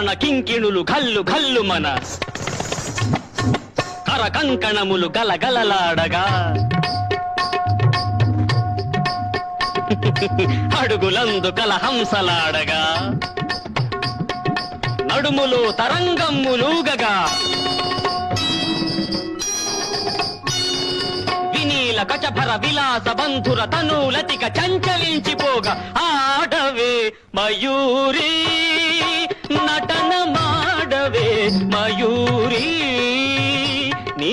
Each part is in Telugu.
ప్రాణ కింకిణులు ఘల్లు ఘల్లు మన కర కంకణములు గలగలలాడగా అడుగులందు కలహంసలాడగా నడుములు తరంగమ్ములూగగా వినీల కచభర విలాస బంధుర తనూలతిక చంచలించిపోగా ఆడవే మయూరీ నటన మాడవే మయూరీ నీ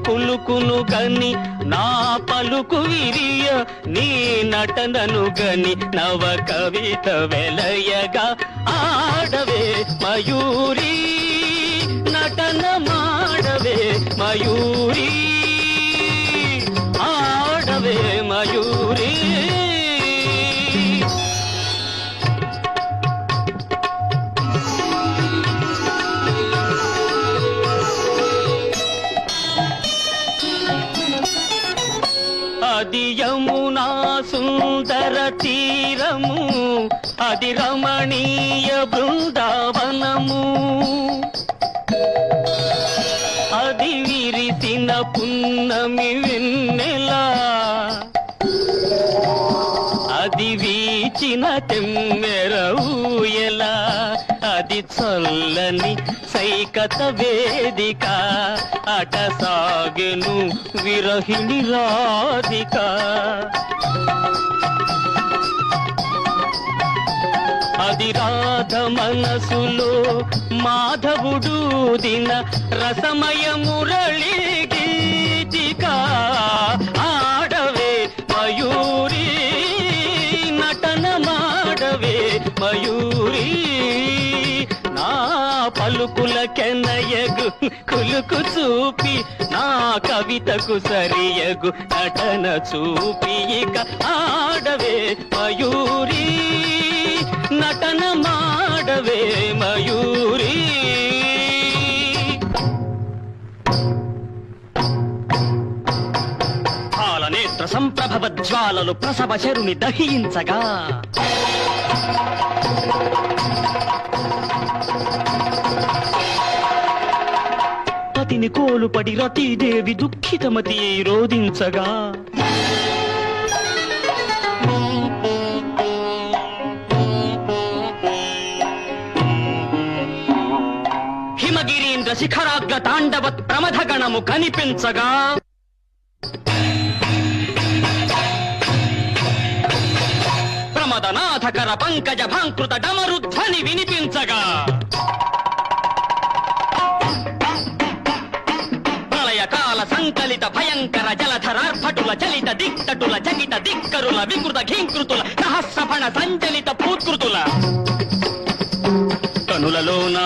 కులుకును గని నా పలుకు విరియ నీ నటనను గని నవ కవిత వెలయగా ఆడవే మయూరీ నటన మాడవే మయూరీ ఆడవే మయూరీ అది యమునా సుందర తీరము అది రమణీయ బృందావనము అది విరిసిన పున్నమి వెన్నెలా అది వీచిన తెమ్మెర ఊయలా అది చల్లని సైకత వేదిక అట సాగెను విరహిణి రాధిక అది రాధ మనసులో మాధవుడు దిన రసమయ మురళి గీతిక ఆడవే మయూరీ నటన మాడవే మయూరీ నా పలుకుల కెనయగు కులుకు చూపి నా కవితకు సరియగు నటన చూపి ఇక ఆడవే మయూరీ నటన మాడవే మయూరీ కాలనేత్ర సంప్రభవ జ్వాలలు ప్రసవ శరుని దహించగా పతిని కోలుపడి రతీదేవి దుఃఖితమతి రోధించగా హిమగిరీంద్ర శిఖరాగ్ర తాండవత్ ప్రమథగణము కనిపించగా ప్రమదనాథకర పంకజ భాంకృత డమరుధ్వని వినిపించగా ప్రళయకాల సంకలిత భయంకర జలధరార్భటుల చలిత దిక్తటుల చకిత దిక్కరుల వికృత ఘీంకృతుల సహస్రఫణ సంచలిత పూత్కృతుల కనులలోనా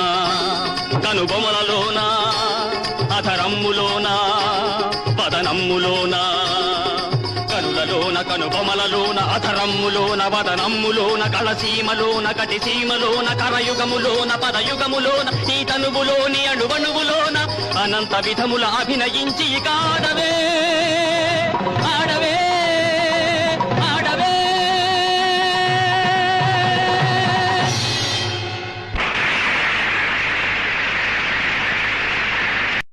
కనుబొమలలోనా అధరమ్ములోనా వదనమ్ములోనా కనులలోన కనుబొమలలోన అధరమ్ములోన వదనమ్ములోన కళసీమలోన కటిసీమలోన కరయుగములోన పదయుగములోన ఈ తనువులోని అణువణువులోన అనంత విధముల అభినయించి కాడవే